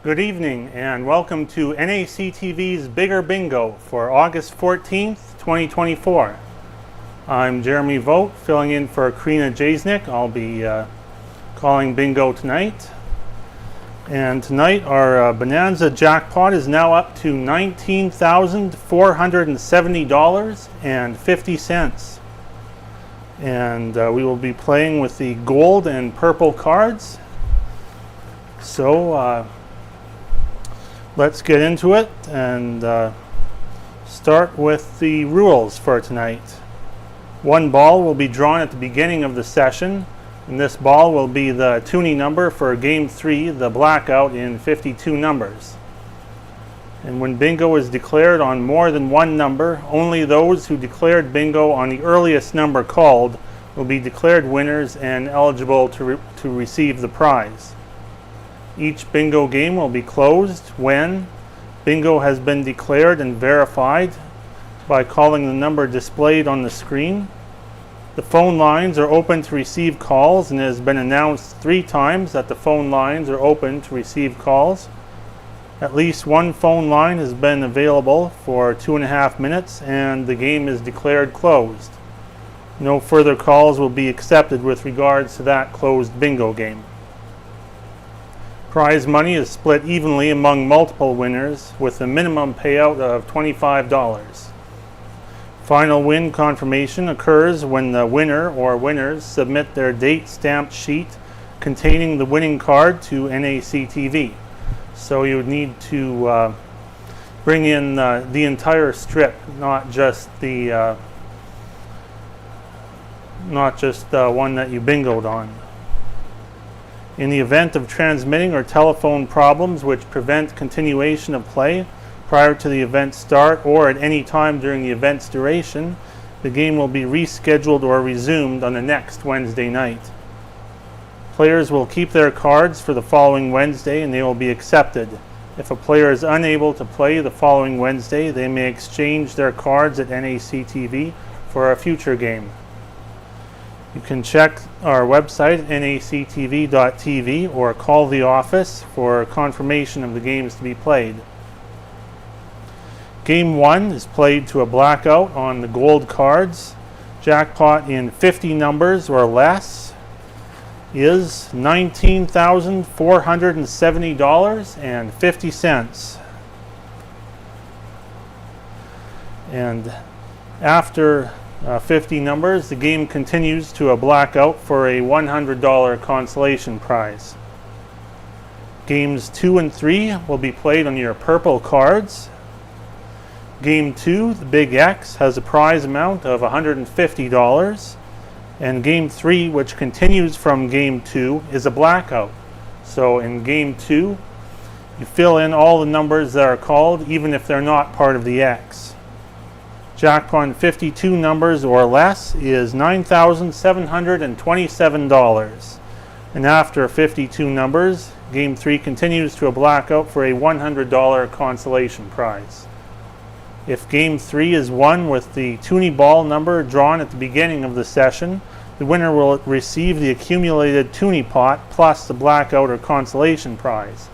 Good evening and welcome to NACTV's Bigger Bingo for August 14th, 2024. I'm Jeremy Vogt, filling in for Karina Jasnik. I'll be calling bingo tonight. And tonight our Bonanza jackpot is now up to $19,470.50. And we will be playing with the gold and purple cards. So let's get into it and start with the rules for tonight. One ball will be drawn at the beginning of the session, and this ball will be the toonie number for Game 3, the blackout in 52 numbers. And when bingo is declared on more than one number, only those who declared bingo on the earliest number called will be declared winners and eligible to receive the prize. Each bingo game will be closed when bingo has been declared and verified by calling the number displayed on the screen. The phone lines are open to receive calls, and it has been announced 3 times that the phone lines are open to receive calls. At least one phone line has been available for 2.5 minutes, and the game is declared closed. No further calls will be accepted with regards to that closed bingo game. Prize money is split evenly among multiple winners with a minimum payout of $25. Final win confirmation occurs when the winner or winners submit their date stamped sheet containing the winning card to NACTV. So you would need to bring in the entire strip, not just the one that you bingoed on. In the event of transmitting or telephone problems which prevent continuation of play prior to the event start or at any time during the event's duration, the game will be rescheduled or resumed on the next Wednesday night. Players will keep their cards for the following Wednesday and they will be accepted. If a player is unable to play the following Wednesday, they may exchange their cards at NACTV for a future game. You can check our website, nactv.tv, or call the office for confirmation of the games to be played. Game 1 is played to a blackout on the gold cards. Jackpot in 50 numbers or less is $19,470.50. And after 50 numbers, the game continues to a blackout for a $100 consolation prize. Games 2 and 3 will be played on your purple cards. Game 2, the Big X, has a prize amount of $150. And Game 3, which continues from Game 2, is a blackout. So in Game 2, you fill in all the numbers that are called, even if they're not part of the X. Jackpot in 52 numbers or less is $9,727. And after 52 numbers, Game 3 continues to a blackout for a $100 consolation prize. If Game 3 is won with the toonie ball number drawn at the beginning of the session, the winner will receive the accumulated toonie pot plus the blackout or consolation prize.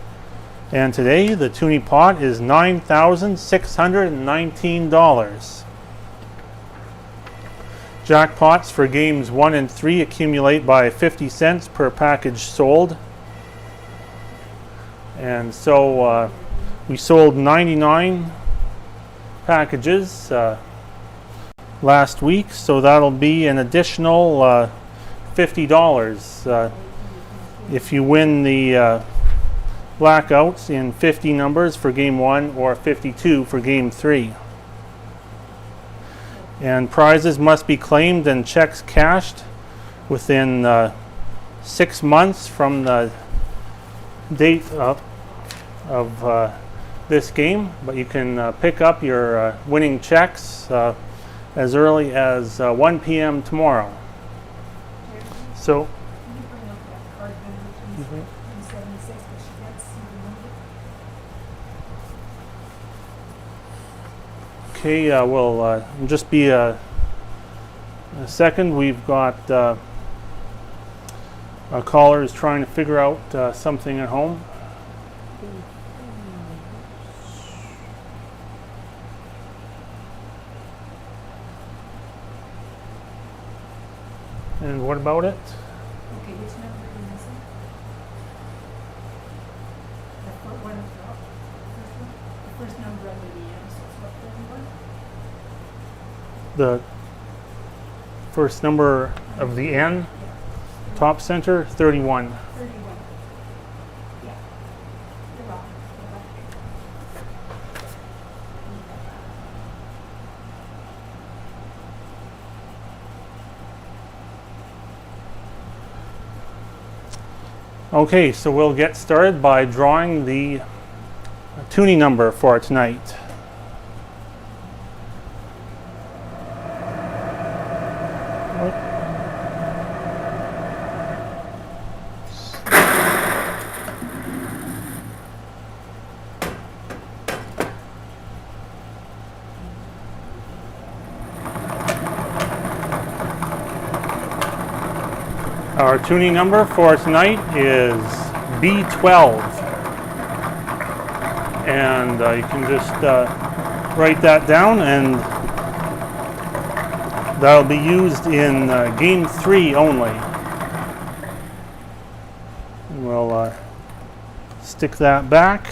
And today, the toonie pot is $9,619. Jackpots for games 1 and 3 accumulate by 50 cents per package sold. And so we sold 99 packages last week, so that'll be an additional $50 if you win the blackouts in 50 numbers for game 1 or 52 for game 3. And prizes must be claimed and checks cashed within 6 months from the date of this game, but you can pick up your winning checks as early as 1 p.m. tomorrow. So, okay, we'll just be a second. We've got a caller is trying to figure out something at home. And what about it? Okay, which number are you missing? The first one, the first number under the M, so it's what, 31? The first number of the N, Yeah. top center, 31. 31. Yeah. You're wrong. You're right. Okay, so we'll get started by drawing the tuning number for tonight. Our tuning number for tonight is B12, and you can just write that down, and that'll be used in game 3 only. We'll stick that back.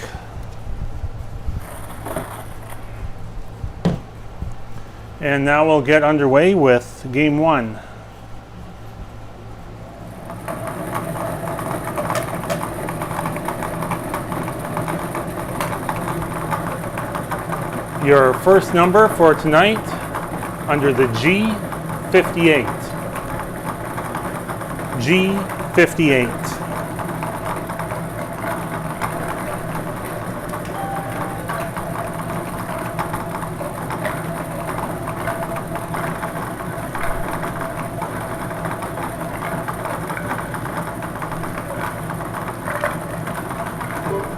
And now we'll get underway with game 1. Your first number for tonight under the G58. G58.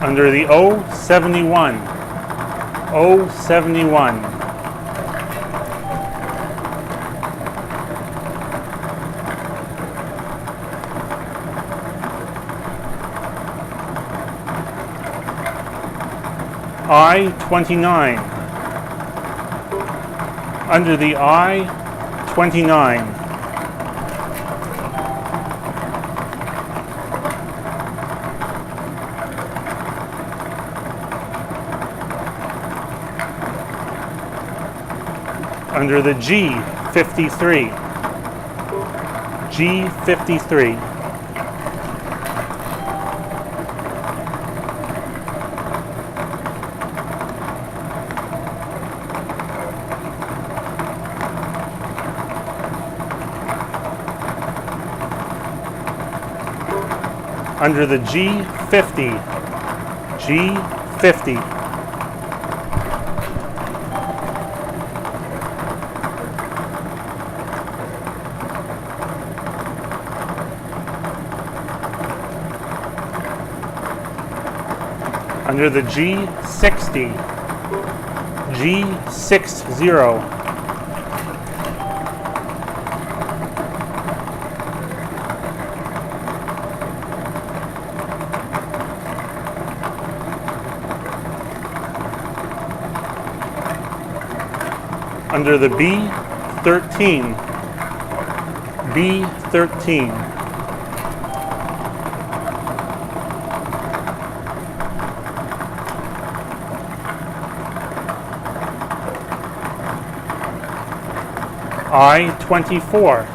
Under the O71. O71. I-29. Under the I-29. Under the G53. G53. Under the G50. G50. Under the G60. G60. Under the B13. B13. I-24.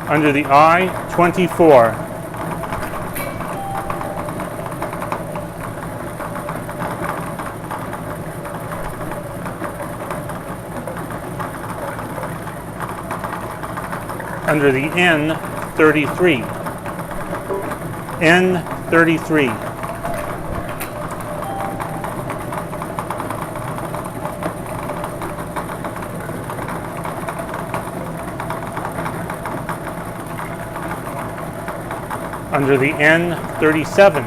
Under the I-24. Under the N33. N33. Under the N37.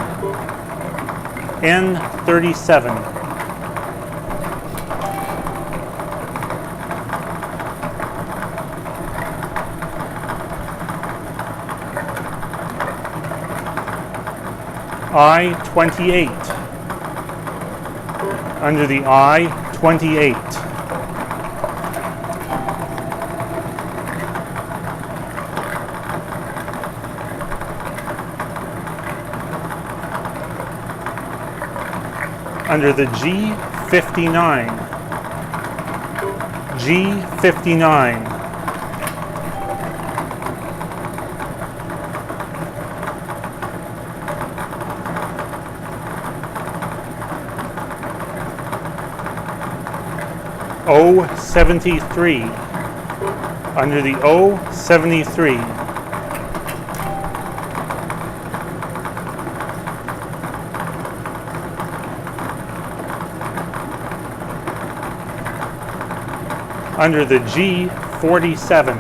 N37. I-28. Under the I-28. under the G59. G59. O73. Under the O73. Under the G47.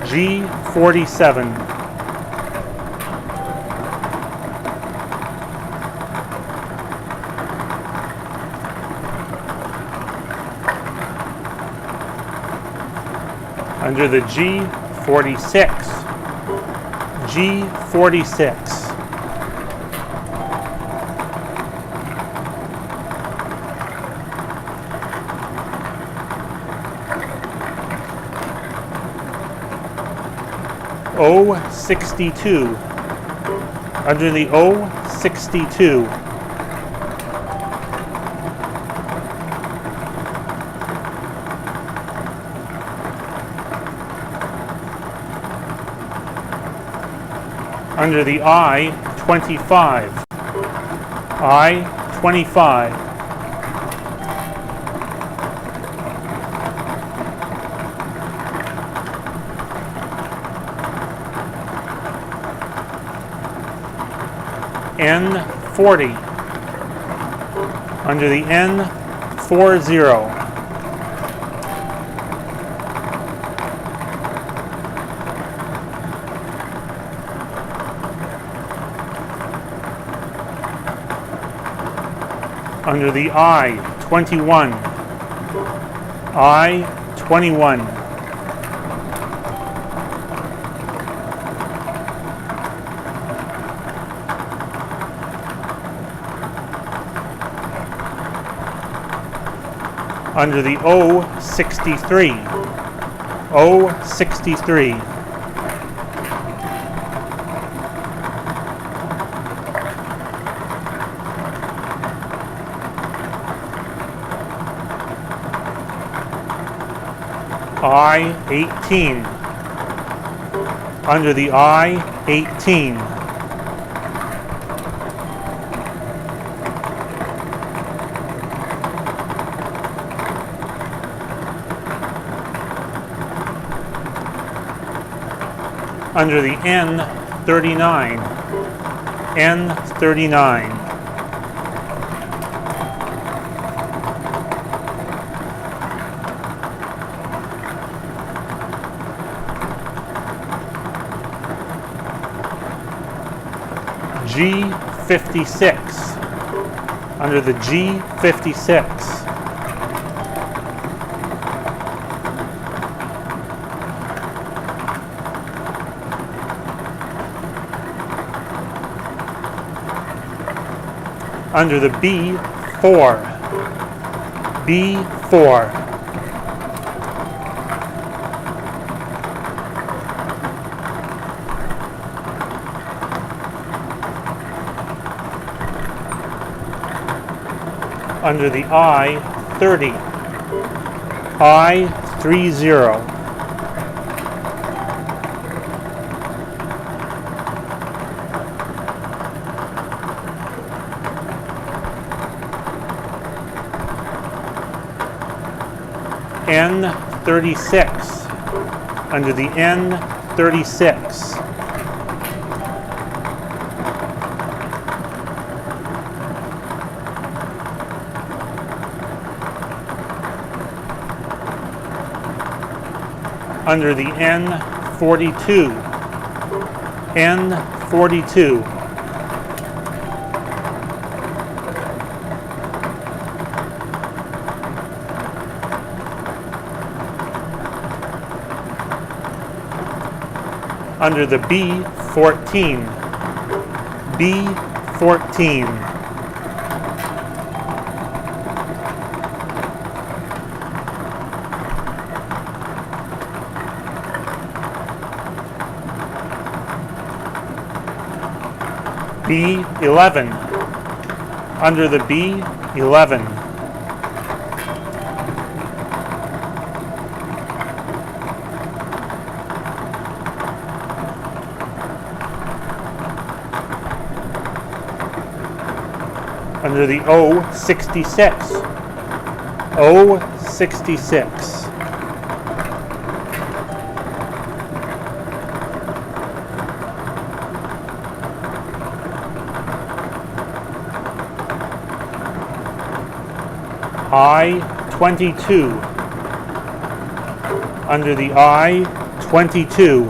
G47. Under the G46. G46. O62. Under the O62. Under the I-25. I-25. N40. Under the N40. Under the I-21. I-21. Under the O63. O63. I-18. Under the I-18. Under the N39. N39. G56. Under the G56. Under the B4. B4. Under the I-30. I-30. N36. Under the N36. Under the N42. N42. Under the B14. B14. B11. Under the B, 11. Under the O, 66. O, 66. I, 22. Under the I, 22.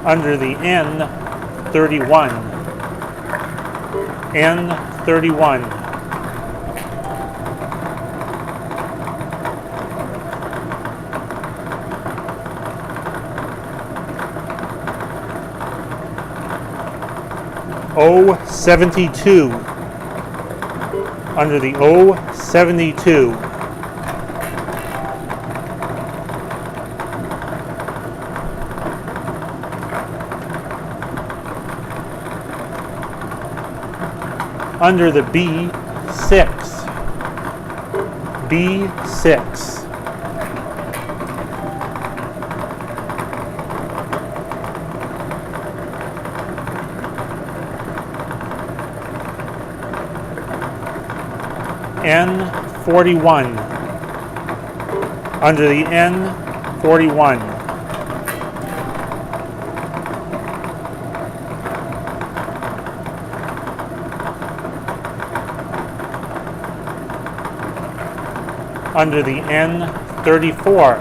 Under the N, 31. N, 31. O, 72. Under the O, 72. Under the B, 6. B, 6. N, 41. Under the N, 41. Under the N, 34.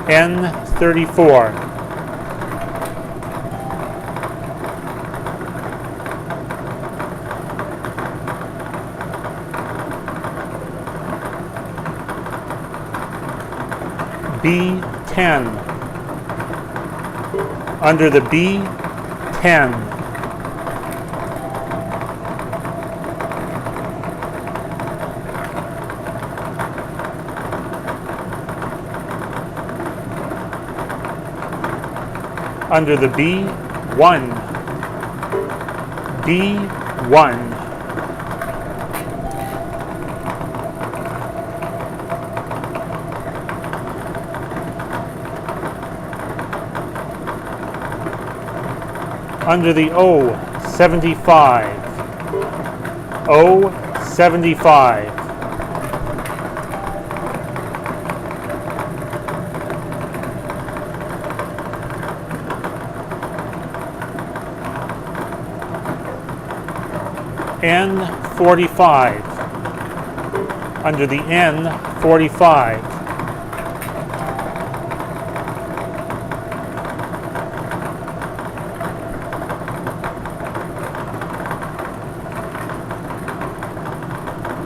N, 34. B, 10. Under the B, 10. Under the B, 1. B, 1. Under the O, 75. O, 75. N, 45. Under the N, 45.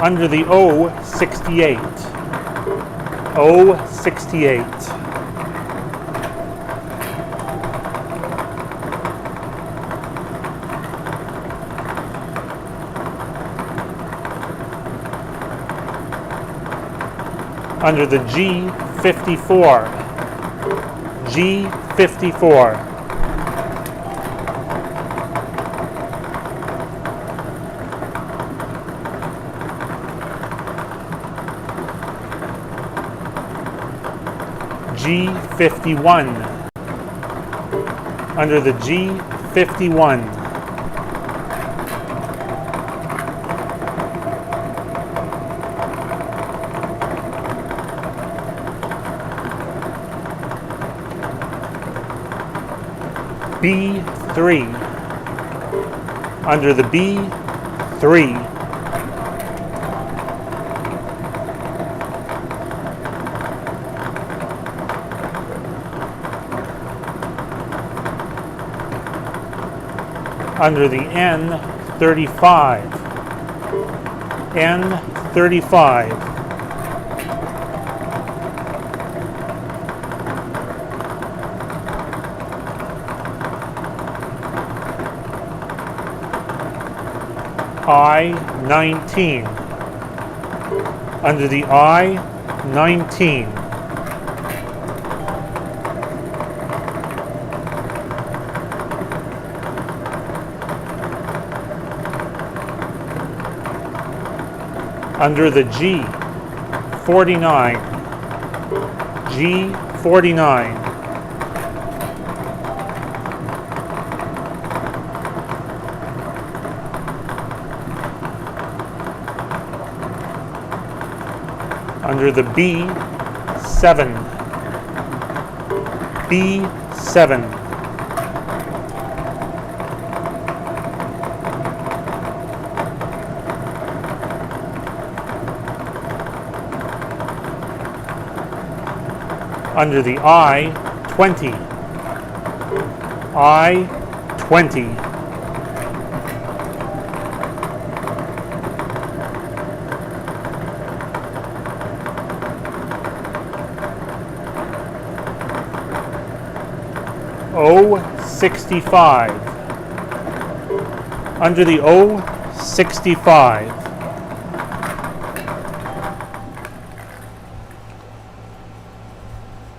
Under the O, 68. O, 68. Under the G, 54. G, 54. G, 51. Under the G, 51. B, 3. Under the B, 3. Under the N, 35. N, 35. I, 19. Under the I, 19. Under the G, 49. G, 49. Under the B, 7. B, 7. Under the I, 20. I, 20. O, 65. Under the O, 65.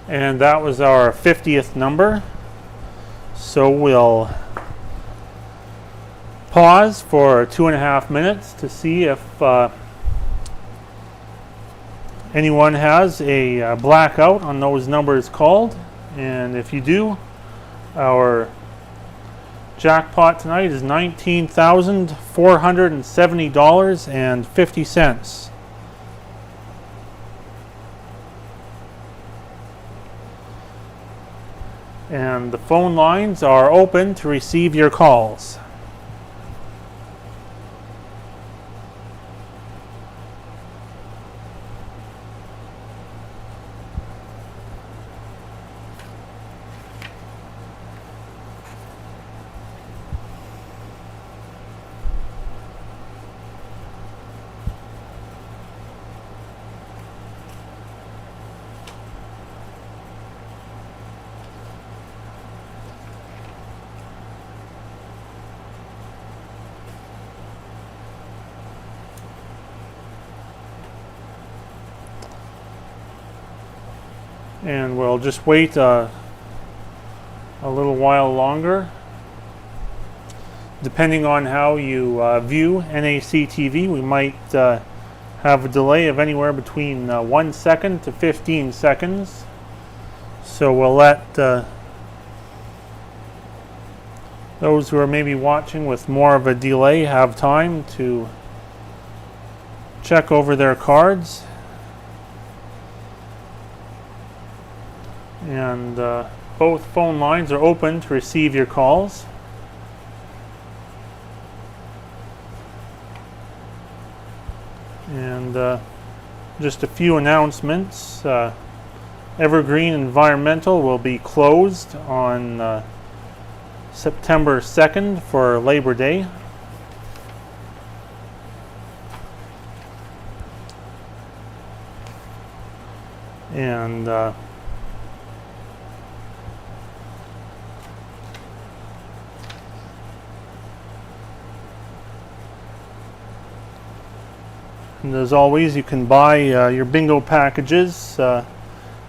And that was our 50th number. So we'll pause for 2.5 minutes to see if anyone has a blackout on those numbers called. And if you do, our jackpot tonight is $19,470.50. And the phone lines are open to receive your calls. And we'll just wait a little while longer. Depending on how you view NACTV, we might have a delay of anywhere between 1 second to 15 seconds. So we'll let those who are maybe watching with more of a delay have time to check over their cards. And both phone lines are open to receive your calls. And just a few announcements. Evergreen Environmental will be closed on September 2nd for Labor Day. And as always, you can buy your bingo packages at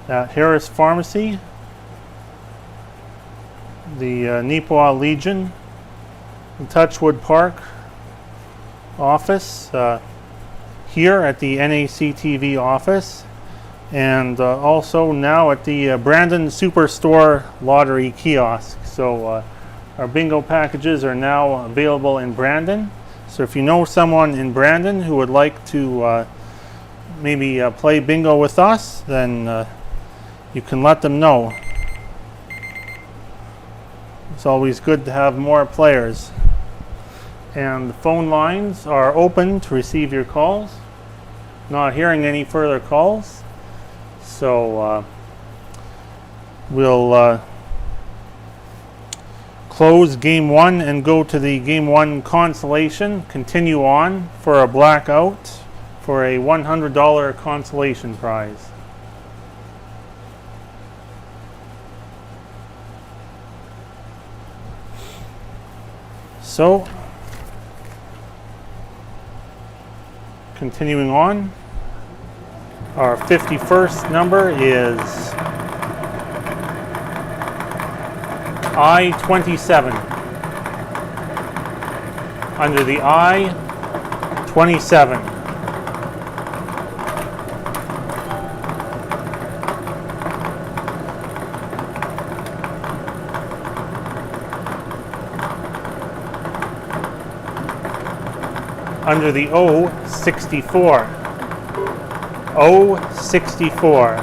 Harris Pharmacy, the Neepawa Legion, the Touchwood Park office, here at the NACTV office, and also now at the Brandon Superstore Lottery Kiosk. So our bingo packages are now available in Brandon. So if you know someone in Brandon who would like to maybe play bingo with us, then you can let them know. It's always good to have more players. And the phone lines are open to receive your calls. Not hearing any further calls. So we'll close Game 1 and go to the Game 1 consolation. Continue on for a blackout for a $100 consolation prize. So, continuing on. Our 51st number is I-27. Under the I-27. Under the O-64. O-64.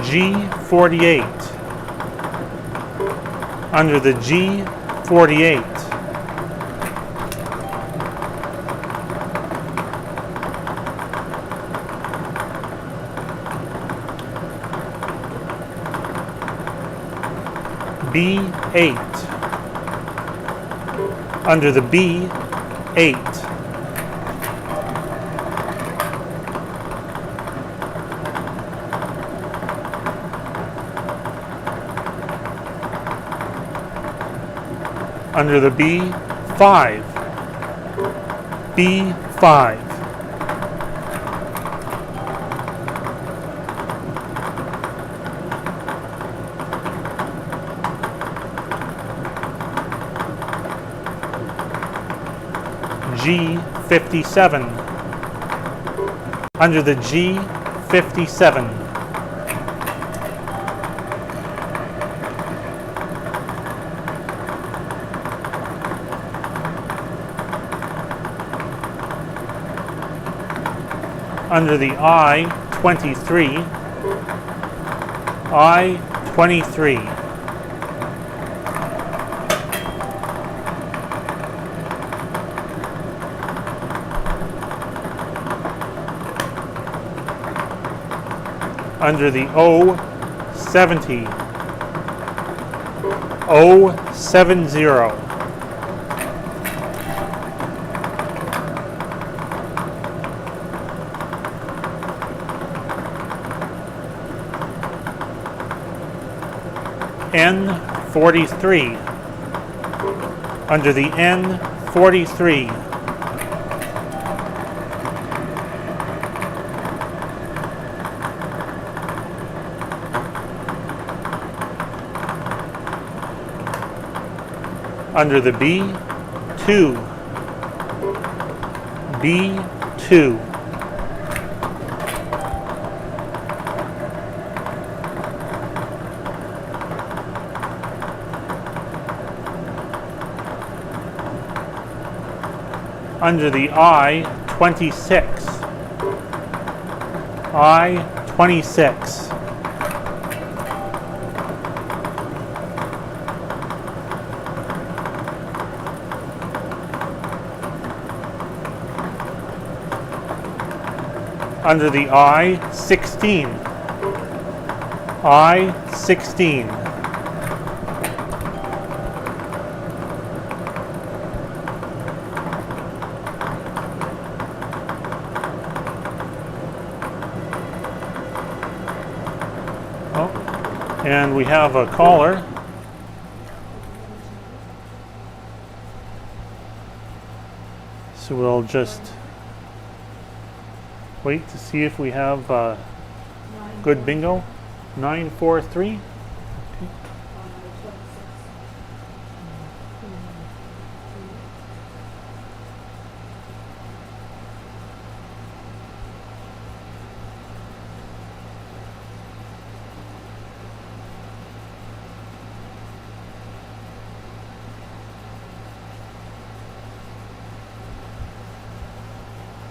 G48. Under the G48. B8. Under the B8. Under the B5. B5. G57. Under the G57. Under the I-23. I-23. Under the O-70. O-70. N-43. Under the N-43. Under the B2. B2. Under the I-26. I-26. Under the I-16. I-16. Oh, and we have a caller. So we'll just wait to see if we have good bingo. 943.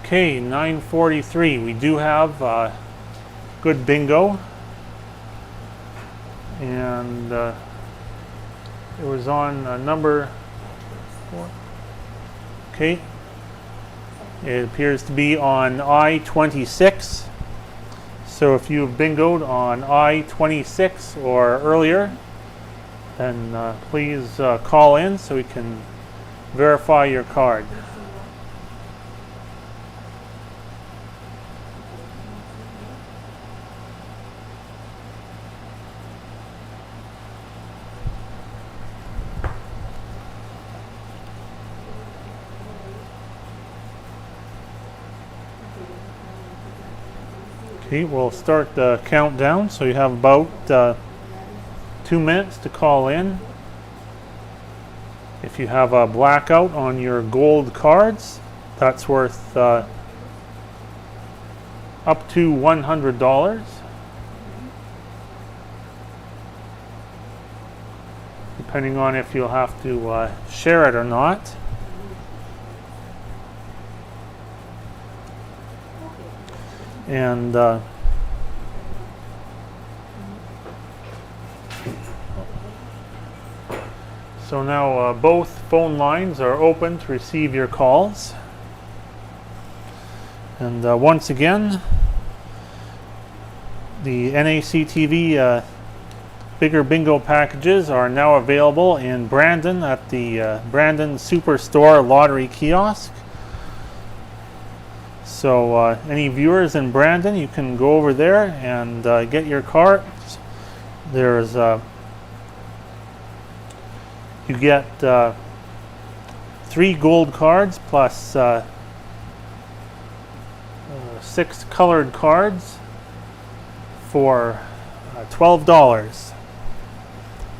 Okay, 943. We do have good bingo, and it was on number 4. Okay, it appears to be on I-26. So if you've bingoed on I-26 or earlier, then please call in so we can verify your card. Pete, we'll start the countdown. So you have about 2 minutes to call in. If you have a blackout on your gold cards, that's worth up to $100. Depending on if you'll have to share it or not. And so now both phone lines are open to receive your calls. And once again, the NACTV bigger bingo packages are now available in Brandon at the Brandon Superstore lottery kiosk. So any viewers in Brandon, you can go over there and get your cards. There's you get 3 gold cards plus 6 colored cards for $12.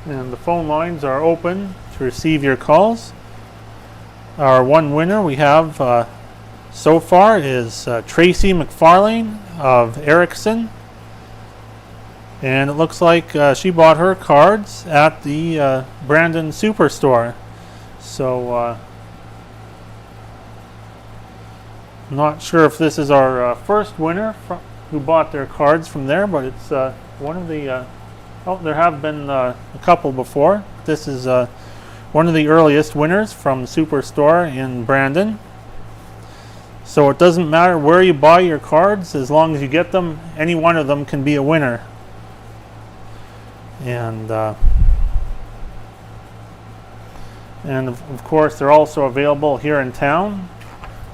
And the phone lines are open to receive your calls. Our one winner we have so far is Tracy McFarlane of Erickson. And it looks like she bought her cards at the Brandon Superstore. So not sure if this is our first winner who bought their cards from there, but it's one of the there have been a couple before. This is one of the earliest winners from Superstore in Brandon. So it doesn't matter where you buy your cards, as long as you get them, any one of them can be a winner. And of course they're also available here in town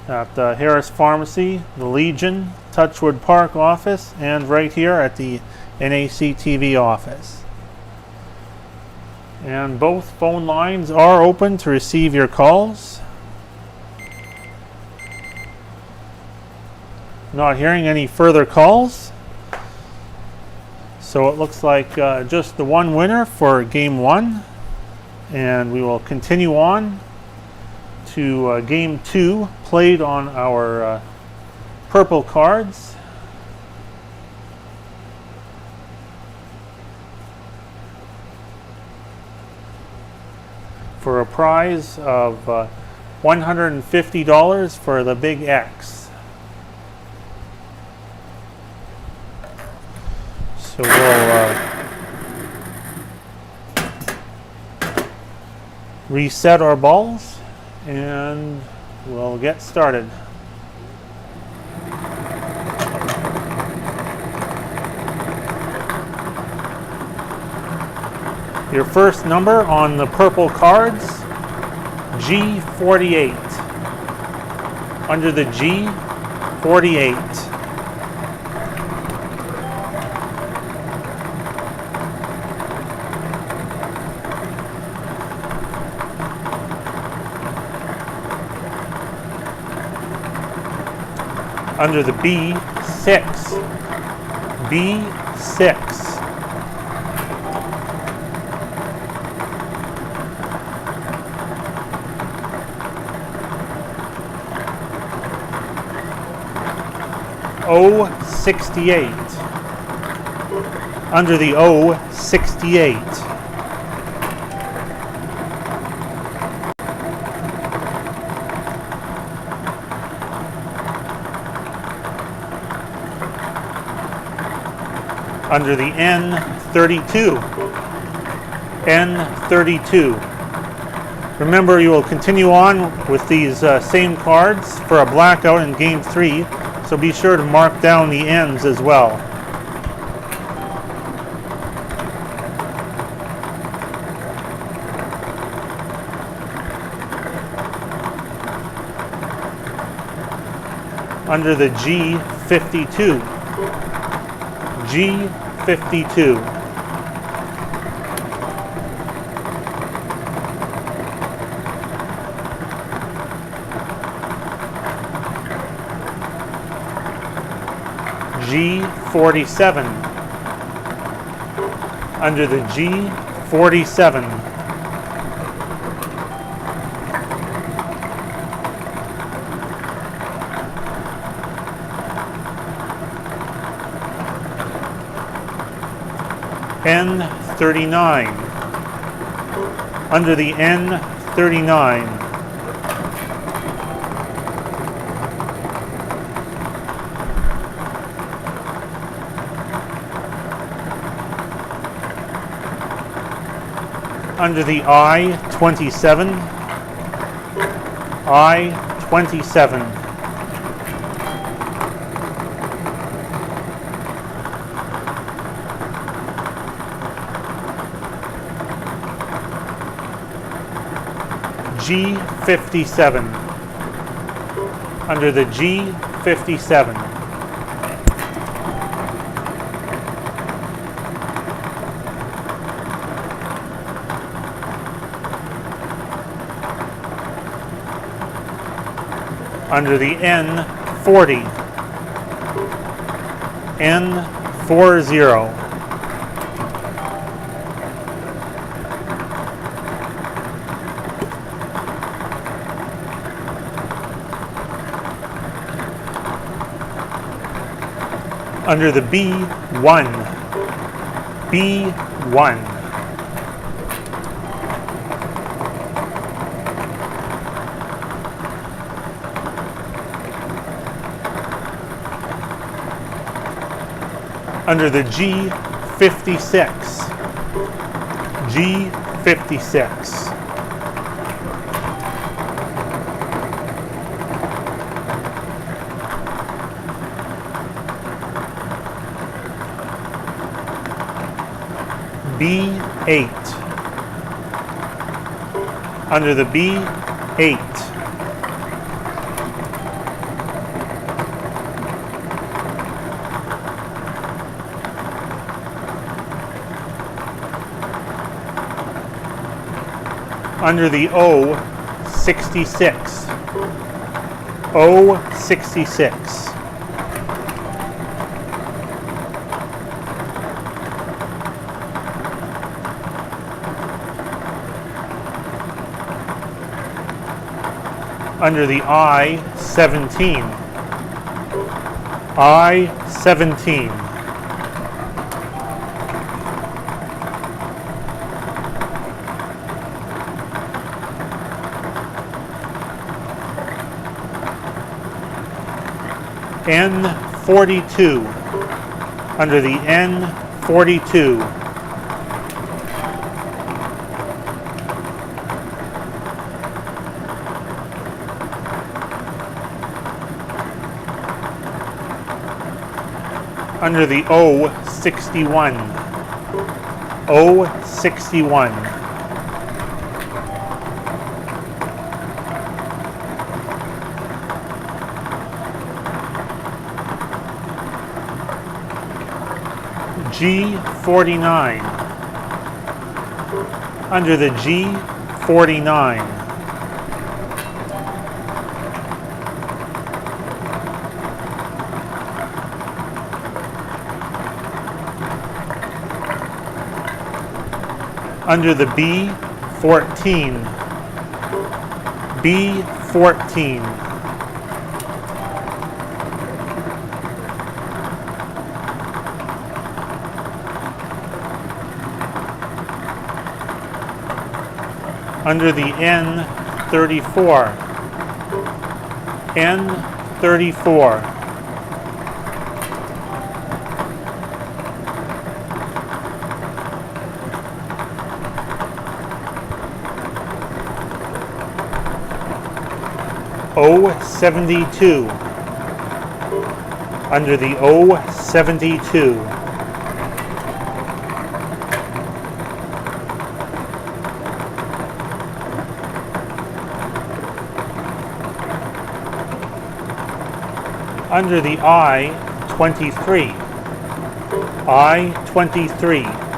at the Harris Pharmacy, the Legion, Touchwood Park office, and right here at the NACTV office. And both phone lines are open to receive your calls. Not hearing any further calls. So it looks like just the one winner for game 1. And we will continue on to game 2, played on our purple cards. For a prize of $150 for the big X. So we'll reset our balls and we'll get started. Your first number on the purple cards, G48. Under the G, 48. Under the B, 6. B6. O68. Under the O, 68. Under the N32. N32. Remember, you will continue on with these same cards for a blackout in game 3. So be sure to mark down the ends as well. Under the G52. G52. G47. Under the G47. N39. Under the N39. Under the I-27. I-27. G57. Under the G57. Under the N40. N40. Under the B1. B1. Under the G56. G56. B8. Under the B8. Under the O66. O66. Under the I-17. I-17. N42. Under the N42. Under the O61. O61. G49. Under the G49. Under the B14. B14. Under the N34. N34. O72. Under the O72. Under the I-23. I-23.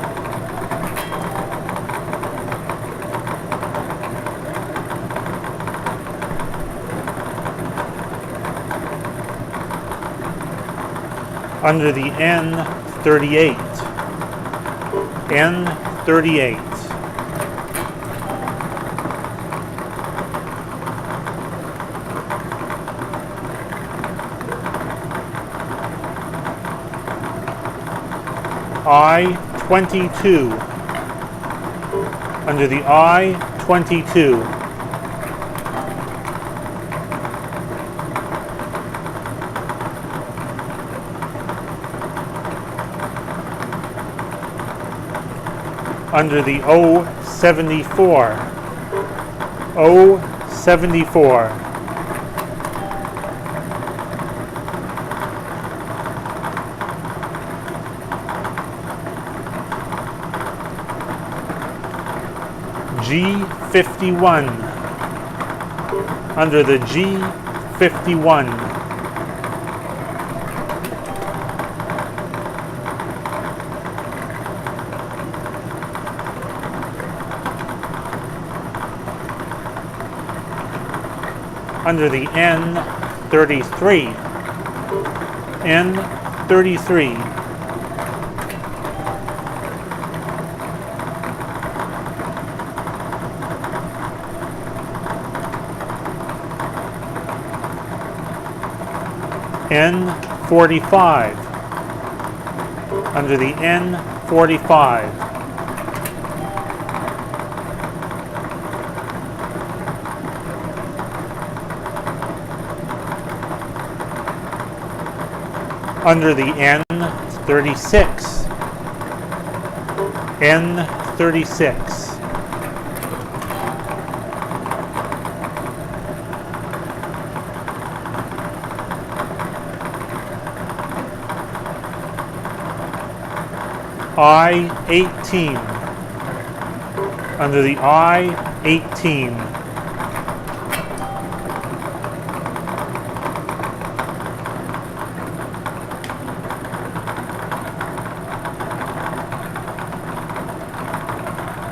under the N38. N38. I-22. Under the I-22. Under the O-74. O-74. G-51. Under the G-51. Under the N-33. N-33. N-45. Under the N-45. Under the N-36. N-36. I-18. Under the I-18.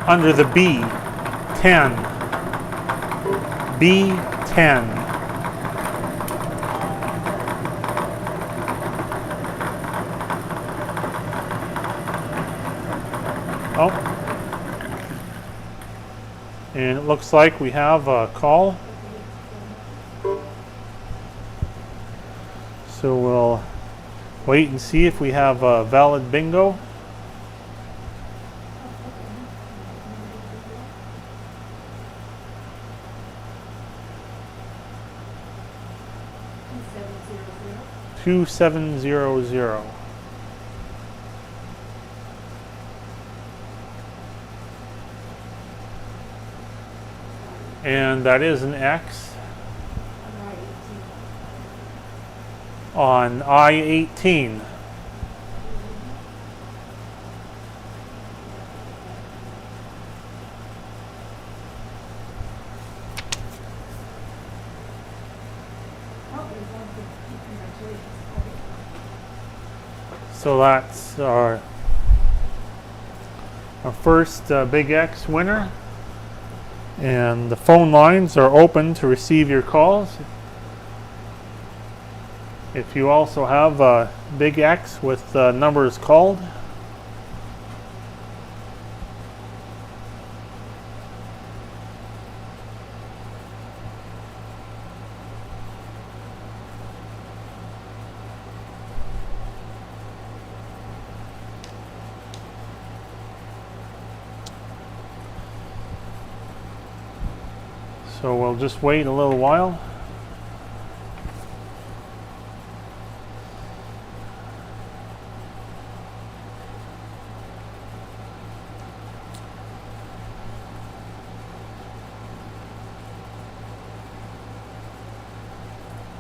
Under the B-10. B-10. Oh. And it looks like we have a call. So we'll wait and see if we have a valid bingo. Two 700. And that is an X on I-18. So that's our first Big X winner. And the phone lines are open to receive your calls. If you also have a Big X with numbers called. So we'll just wait a little while.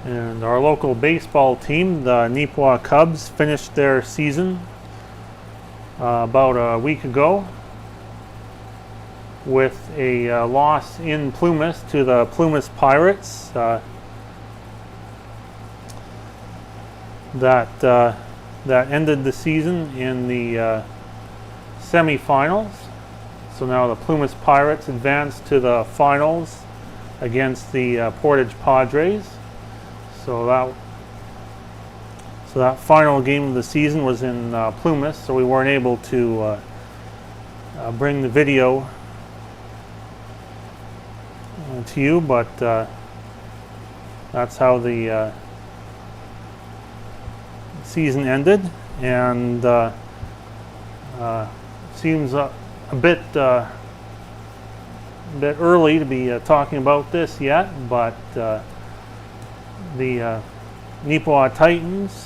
And our local baseball team, the Neepawa Cubs, finished their season about a week ago with a loss in Plumas to the Plumas Pirates that ended the season in the semifinals. So now the Plumas Pirates advanced to the finals against the Portage Padres. So So that final game of the season was in Plymouth, so we weren't able to bring the video to you, but that's how the season ended, and seems a bit early to be talking about this yet, but the Neepawa Titans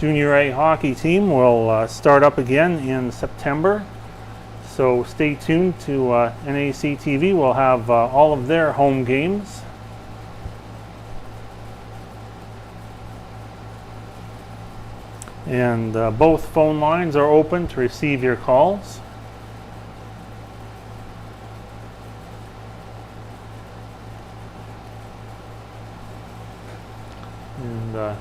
Junior A hockey team will start up again in September. So stay tuned to NACTV. We'll have all of their home games. And both phone lines are open to receive your calls. And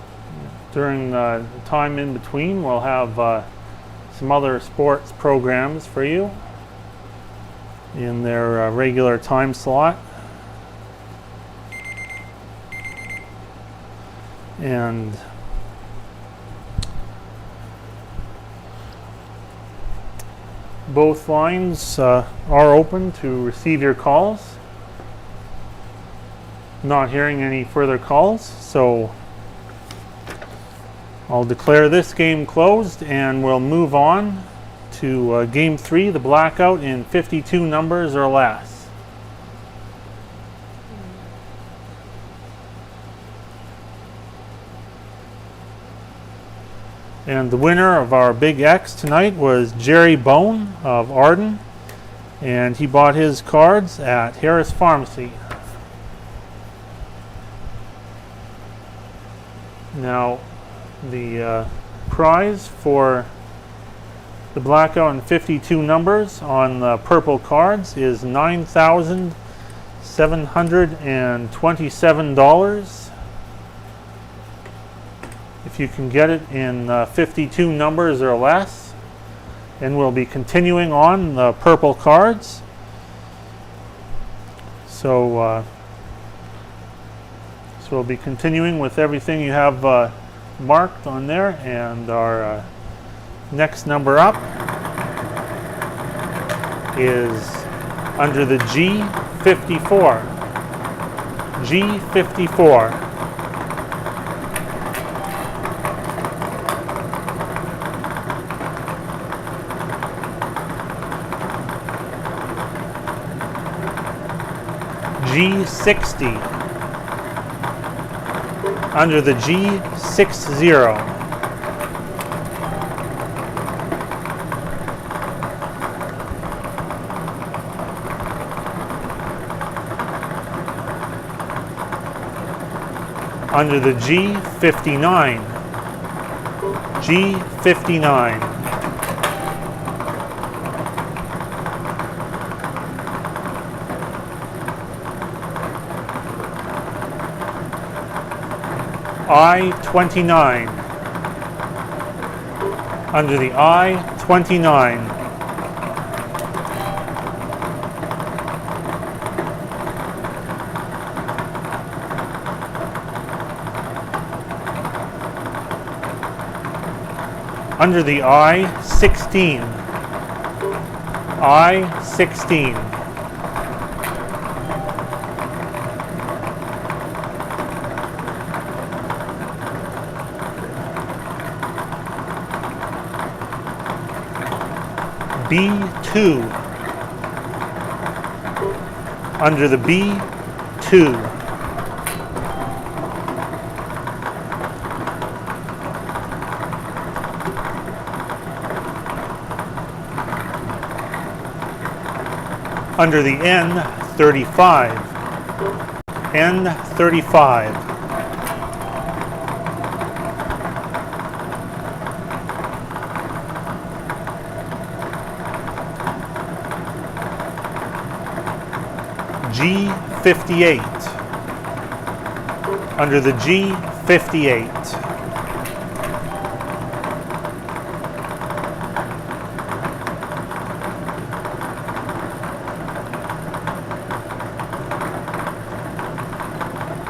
during the time in between, we'll have some other sports programs for you in their regular time slot. And both lines are open to receive your calls. Not hearing any further calls, so I'll declare this game closed, and we'll move on to Game 3, the blackout in 52 numbers or less. And the winner of our Big X tonight was Jerry Bone of Arden, and he bought his cards at Harris Pharmacy. Now, the prize for the blackout in 52 numbers on the purple cards is $9,727. If you can get it in 52 numbers or less, and we'll be continuing on the purple cards. So we'll be continuing with everything you have marked on there, and our next number up is under the G54. G54. G60. Under the G60. Under the G59. G59. I-29. Under the I-29. Under the I-16. I-16. B2. Under the B2. Under the N35. N35. G58. Under the G58.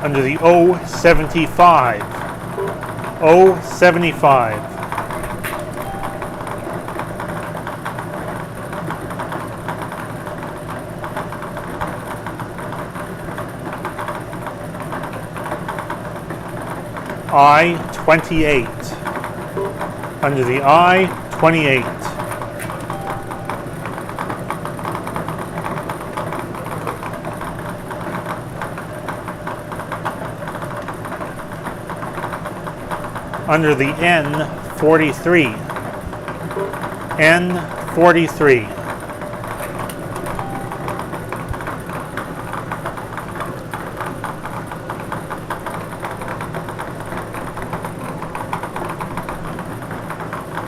Under the O75. O75. I-28. Under the I-28. Under the N-43. N-43.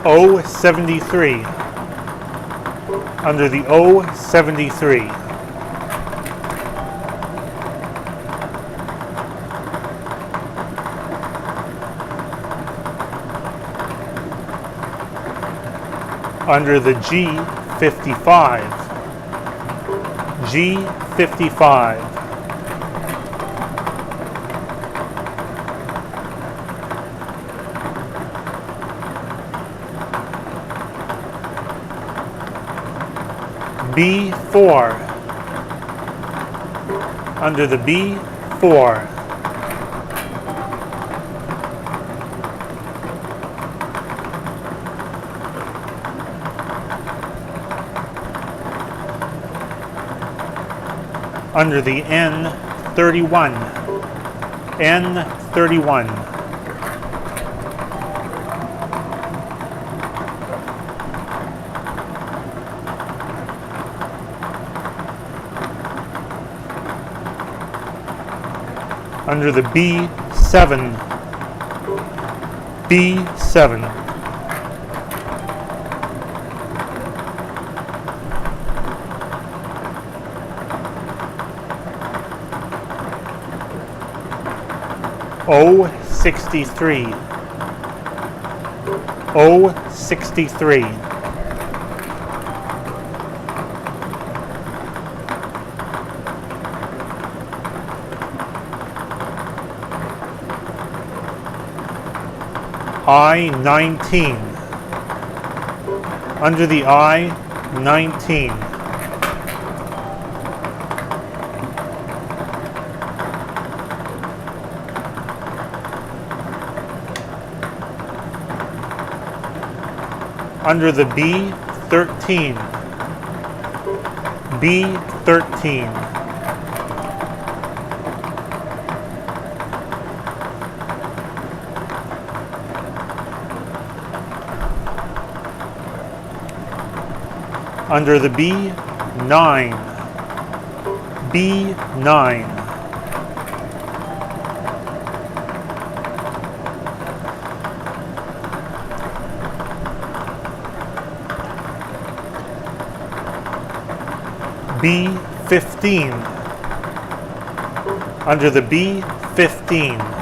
O-73. Under the O-73. Under the G-55. G-55. B-4. Under the B-4. Under the N-31. N-31. Under the B-7. B-7. O-63. O-63. I-19. Under the I-19. Under the B-13. B-13. Under the B-9. B-9. B-15. Under the B-15.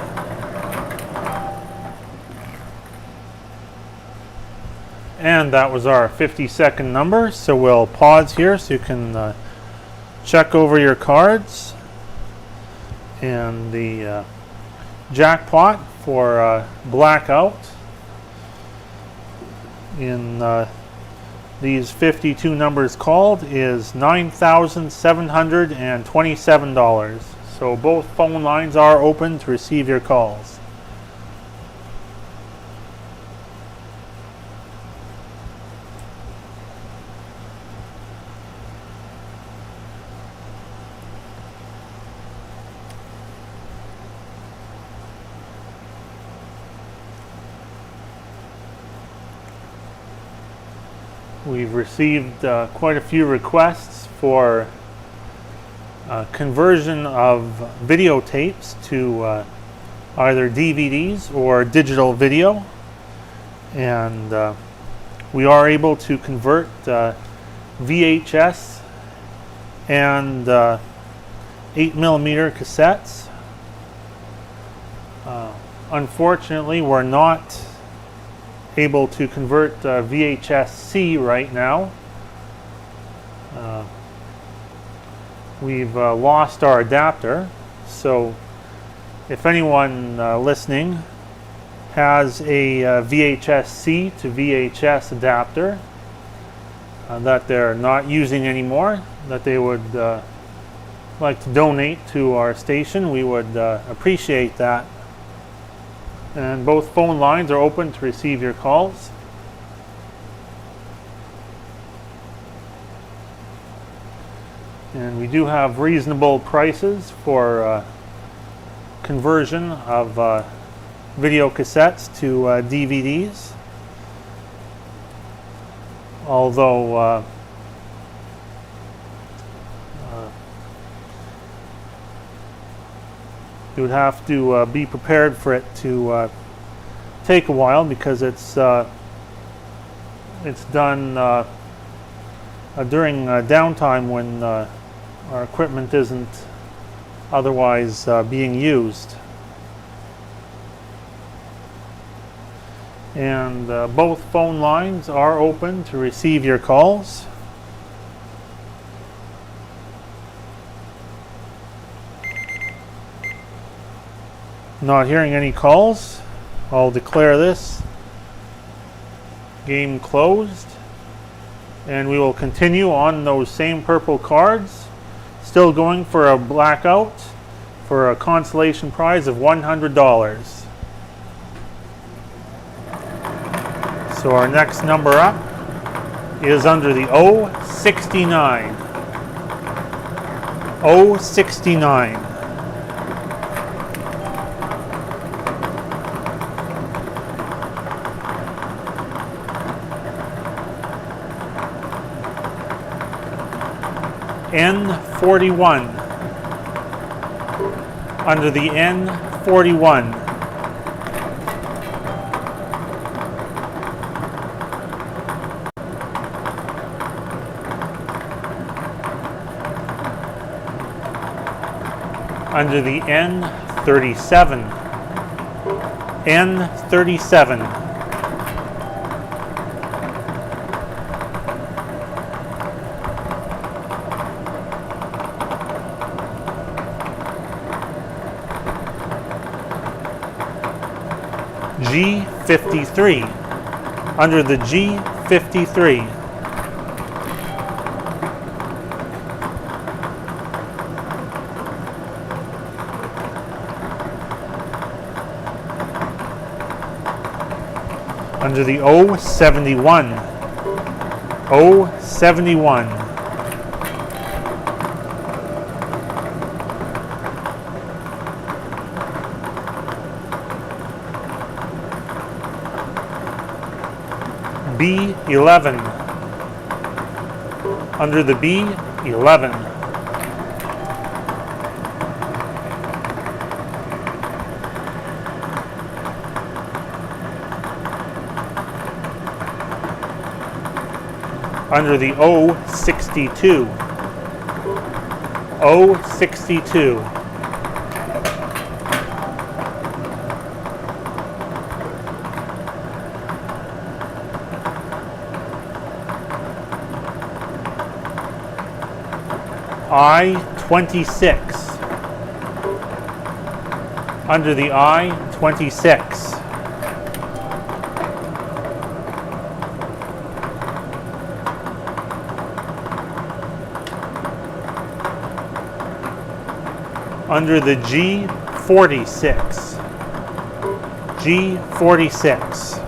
And that was our 50-second number, so we'll pause here so you can check over your cards. And the jackpot for blackout in these 52 numbers called is $9,727. So both phone lines are open to receive your calls. We've received quite a few requests for conversion of videotapes to either DVDs or digital video, and we are able to convert VHS and 8mm cassettes. Unfortunately, we're not able to convert VHS-C right now. We've lost our adapter, so if anyone listening has a VHS-C to VHS adapter that they're not using anymore, that they would like to donate to our station, we would appreciate that. And both phone lines are open to receive your calls. And we do have reasonable prices for conversion of video cassettes to DVDs. Although you would have to be prepared for it to take a while, because it's done during downtime when our equipment isn't otherwise being used. And both phone lines are open to receive your calls. Not hearing any calls, I'll declare this game closed, and we will continue on those same purple cards, still going for a blackout for a consolation prize of $100. So our next number up is under the 069. 069. N41. Under the N41. Under the N37. N37. G53. Under the G53. Under the 071. 071. B11. Under the B11. Under the 062. 062. I-26. Under the I-26. Under the G46. G46.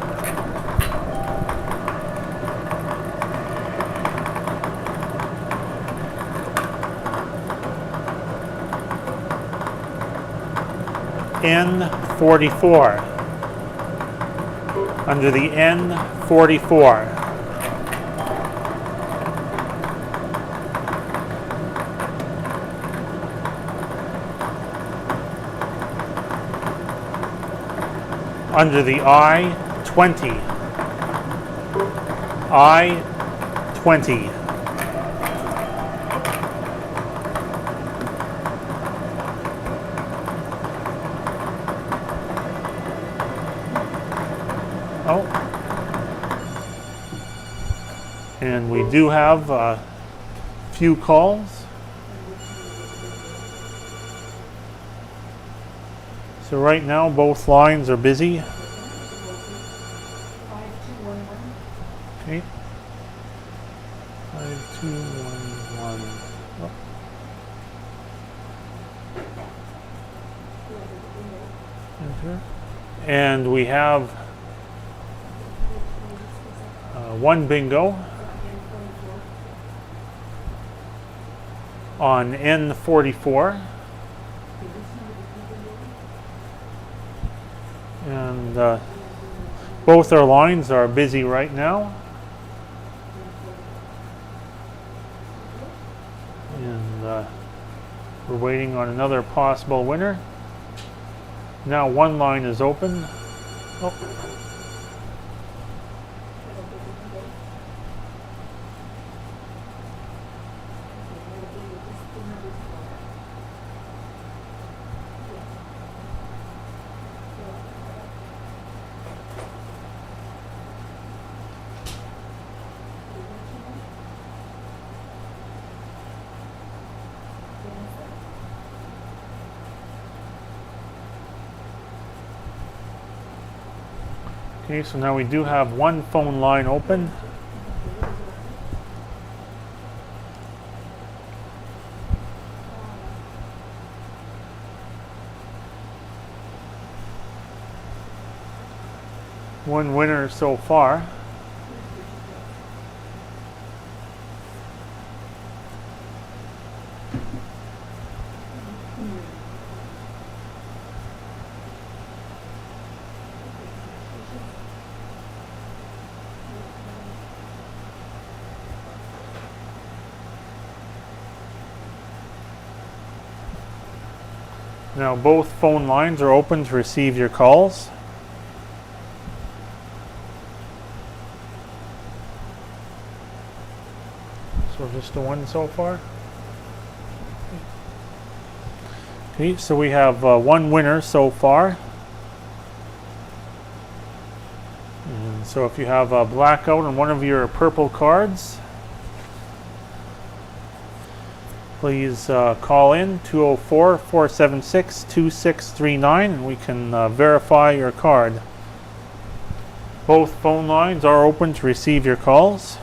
N44. Under the N44. Under the I-20. I-20. Oh. And we do have a few calls. So right now both lines are busy. 5211. Oh. Enter. And we have one bingo on N44. And both our lines are busy right now. And we're waiting on another possible winner. Now one line is open. Oh. Okay, so now we do have one phone line open. One winner so far. Now both phone lines are open to receive your calls. So just the one so far. Okay, so we have one winner so far. And so if you have a blackout on one of your purple cards, please call in 204-476-2639 and we can verify your card. Both phone lines are open to receive your calls.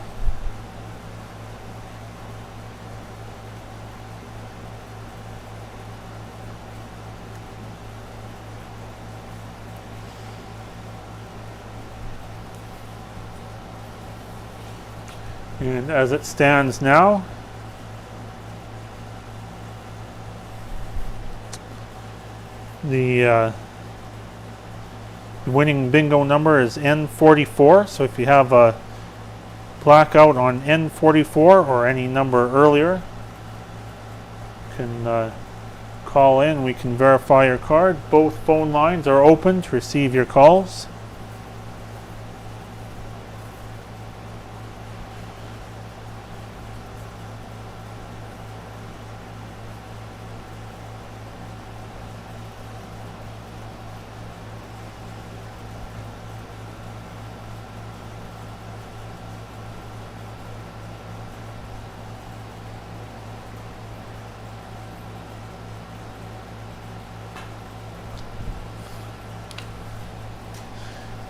And as it stands now, the winning bingo number is N44. So if you have a blackout on N44 or any number earlier, you can call in. We can verify your card. Both phone lines are open to receive your calls.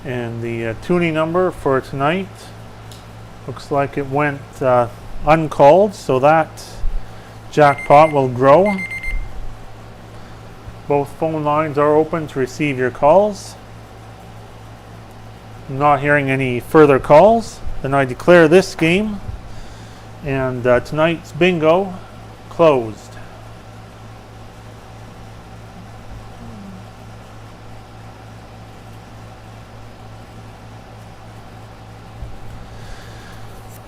And the tuning number for tonight looks like it went uncalled, so that jackpot will grow. Both phone lines are open to receive your calls. I'm not hearing any further calls. Then I declare this game and tonight's bingo closed.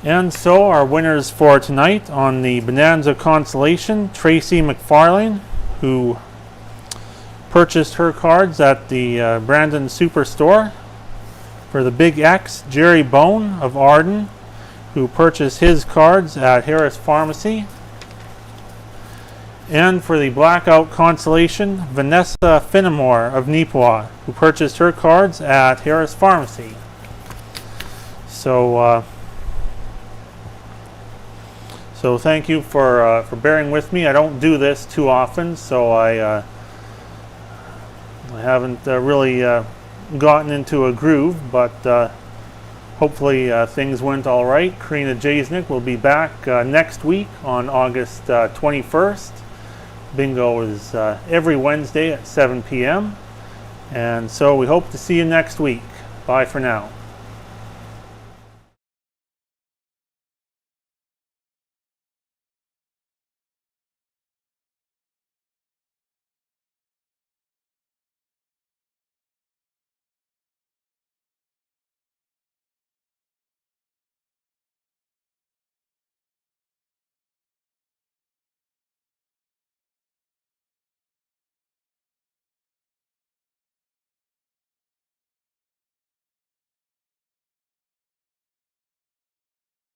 And so our winners for tonight on the Bonanza Consolation, Tracy McFarlane, who purchased her cards at the Brandon Superstore. For the Big X, Jerry Bone of Arden, who purchased his cards at Harris Pharmacy. And for the Blackout Consolation, Vanessa Finnemore of Neepawa, who purchased her cards at Harris Pharmacy. So thank you for bearing with me. I don't do this too often, so I haven't really gotten into a groove, but Hopefully things went all right. Karina Jasnik will be back next week on August 21st. Bingo is every Wednesday at 7 p.m. And so we hope to see you next week. Bye for now.